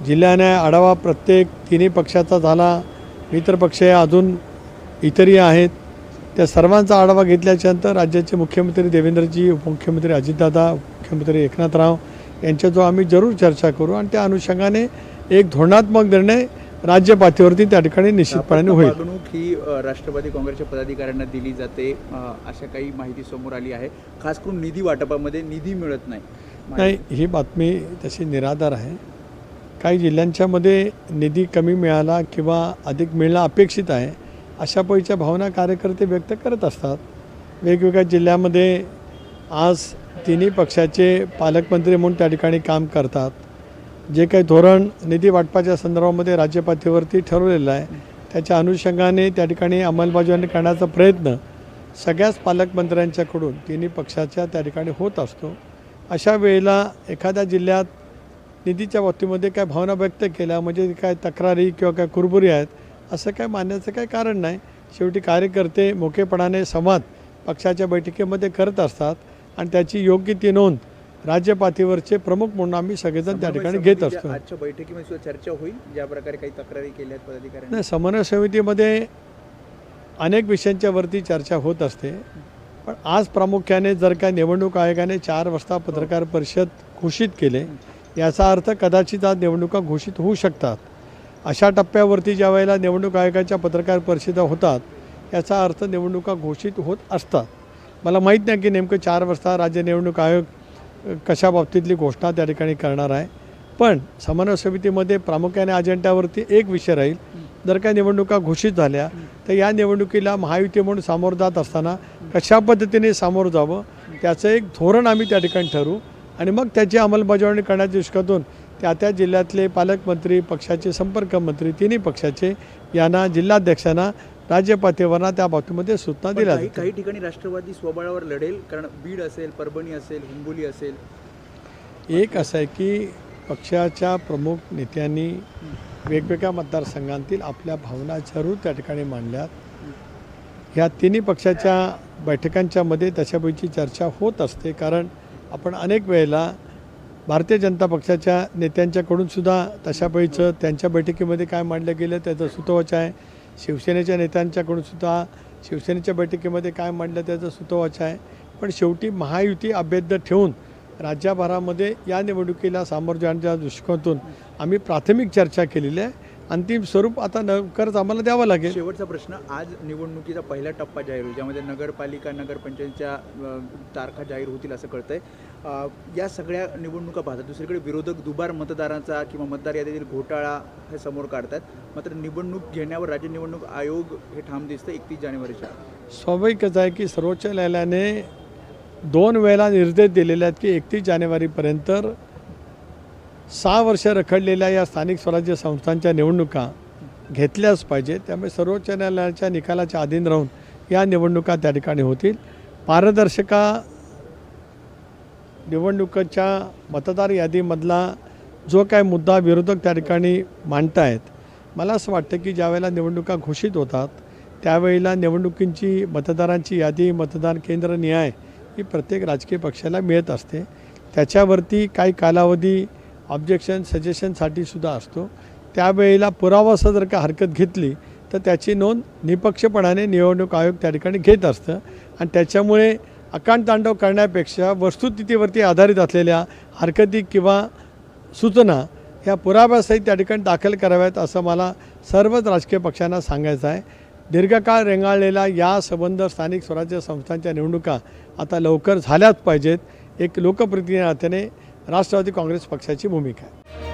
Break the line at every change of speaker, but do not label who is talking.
जिल्ह्याने आढावा प्रत्येक तिन्ही पक्षाचा झाला, मित्र पक्ष अजून इतरही आहेत, त्या सर्वांचा आढावा घेतल्याच्यानंतर राज्याचे मुख्यमंत्री देवेंद्रजी, उपमुख्यमंत्री अजितदादा, मुख्यमंत्री एकनाथराव यांच्याजवळ आम्ही जरूर चर्चा करू आणि त्या अनुषंगाने एक धोरणात्मक निर्णय राज्य पातळीवरती त्या ठिकाणी निश्चितपणे होईल.
वागणूक ही राष्ट्रवादी काँग्रेसच्या पदाधिकाऱ्यांना दिली जाते अशा काही माहिती समोर आली आहे. खास करून निधी वाटपामध्ये निधी मिळत नाही.
ही बातमी तशी निराधार आहे. काही जिल्ह्यांच्यामध्ये निधी कमी मिळाला किंवा अधिक मिळणं अपेक्षित आहे अशा पैच्या भावना कार्यकर्ते व्यक्त करत असतात. वेगवेगळ्या जिल्ह्यामध्ये आज तिन्ही पक्षाचे पालकमंत्री म्हणून त्या ठिकाणी काम करतात. जे काही धोरण निधी वाटपाच्या संदर्भामध्ये राज्य पातळीवरती ठरवलेलं आहे त्याच्या अनुषंगाने त्या ठिकाणी अंमलबजावणी करण्याचा प्रयत्न सगळ्याच पालकमंत्र्यांच्याकडून तिन्ही पक्षाच्या त्या ठिकाणी होत असतो. अशा वेळेला एखाद्या जिल्ह्यात निधीच्या बाबतीमध्ये काय भावना व्यक्त केल्या म्हणजे काय तक्रारी किंवा काय कुरबुरी आहेत असं काय मानण्याचं काय कारण नाही. शेवटी कार्यकर्ते मोकेपणाने संवाद पक्षाच्या बैठकीमध्ये करत असतात आणि त्याची योग्य ती नोंद राज्य पातळीवरचे प्रमुख म्हणून आम्ही सगळेजण त्या ठिकाणी घेत असतो.
आजच्या बैठकीमध्ये सुद्धा चर्चा होईल ज्या प्रकारे काही तक्रारी केल्या आहेत पदाधिकाऱ्यांनी.
नाही, समन्वय समितीमध्ये अनेक विषयांच्यावरती चर्चा होत असते, पण आज प्रामुख्याने जर का निवडणूक आयोगाने 4 वाजता पत्रकार परिषद घोषित केले याचा अर्थ कदाचित आज निवडणुका घोषित होऊ शकतात. अशा टप्प्यावरती ज्या वेळेला निवडणूक आयोगाच्या पत्रकार परिषदा होतात याचा अर्थ निवडणुका घोषित होत असतात. मला माहीत नाही की नेमकं 4 वाजता राज्य निवडणूक आयोग कशा बाबतीतली घोषणा त्या ठिकाणी करणार आहे, पण समन्वय समितीमध्ये प्रामुख्याने अजेंड्यावरती एक विषय राहील. जर का निवडणुका घोषित झाल्या तर या निवडणुकीला महायुती म्हणून सामोरं जात असताना कशा पद्धतीने सामोरं जावं त्याचं एक धोरण आम्ही त्या ठिकाणी ठरवू आणि मग त्याची अंमलबजावणी करण्याच्या दृष्टीतून त्या जिल्ह्यातले पालकमंत्री, पक्षाचे संपर्क मंत्री, तिन्ही पक्षाचे यांना, जिल्हाध्यक्षांना, राज्य पातळीवरना त्या बाबतीमध्ये सूचना दिल्या जातात.
काही ठिकाणी राष्ट्रवादी स्वबळावर लढेल, कारण बीड असेल, परभणी असेल, हिंगोली असेल.
एक असं आहे की पक्षाच्या प्रमुख नेत्यांनी वेगवेगळ्या मतदारसंघांतील आपल्या भावना जरूर त्या ठिकाणी मांडल्यात. ह्या तिन्ही पक्षाच्या बैठकांच्यामध्ये तशापैकी चर्चा होत असते, कारण आपण अनेक वेळेला भारतीय जनता पक्षाच्या नेत्यांच्याकडून सुद्धा तशापैचं त्यांच्या बैठकीमध्ये काय मांडलं गेलं त्याचं सुतोवाच आहे. शिवसेनेच्या नेत्यांच्याकडून सुद्धा शिवसेनेच्या बैठकीमध्ये काय मांडलं त्याचं सुतोवाच आहे. पण शेवटी महायुती अभेद्य ठेवून राज्यभरामध्ये या निवडणुकीला सामोरं जाण्याच्या दृष्टिकोनातून आम्ही प्राथमिक चर्चा केलेली आहे. अंतिम स्वरूप आता लवकरच आम्हाला द्यावं लागेल.
शेवटचा प्रश्न, आज निवडणुकीचा पहिला टप्पा जाहीर होईल ज्यामध्ये नगरपालिका, नगरपंचायतच्या तारखा जाहीर होतील असं कळतंय. या सगळ्या निवडणुका पाहतात दुसरीकडे विरोधक दुबार मतदारांचा किंवा मतदार यादीतील घोटाळा हे समोर काढतात. मात्र निवडणूक घेण्यावर राज्य निवडणूक आयोग हे ठाम दिसतं 31 जानेवारीच्या.
स्वाभाविकच आहे की सर्वोच्च न्यायालयाने 2 वेळेला निर्देश दिलेले आहेत की 31 जानेवारीपर्यंत 6 वर्ष रखडलेल्या या स्थानिक स्वराज्य संस्थांच्या निवडणुका घेतल्याच पाहिजे. त्यामुळे सर्वोच्च न्यायालयाच्या निकालाच्या अधीन राहून या निवडणुका त्या ठिकाणी होतील. पारदर्शका निवडणुकीच्या मतदार यादीमधला जो काय मुद्दा विरोधक त्या ठिकाणी मांडतायत, मला असं वाटतं की ज्यावेळेला निवडणुका घोषित होतात त्यावेळेला निवडणुकींची मतदारांची यादी, मतदान केंद्र न्याय ही प्रत्येक राजकीय पक्षाला मिळत असते. त्याच्यावरती काही कालावधी ऑब्जेक्शन सजेशनसाठी सुद्धा असतो. त्यावेळेला पुरावासह जर का हरकत घेतली तर त्याची नोंद निपक्षपणाने निवडणूक आयोग त्या ठिकाणी घेत असतं आणि त्याच्यामुळे अकांडतांडव करण्यापेक्षा वस्तुस्थितीवरती आधारित असलेल्या हरकती किंवा सूचना ह्या पुराव्यासहित त्या ठिकाणी दाखल कराव्यात असं मला सर्वच राजकीय पक्षांना सांगायचं आहे. दीर्घकाळ रेंगाळलेला या संबंध स्थानिक स्वराज्य संस्थांच्या निवडणुका आता लवकर झाल्याच पाहिजेत. एक लोकप्रतिनिधी नात्याने राष्ट्रवादी काँग्रेस पक्षाची भूमिका आहे.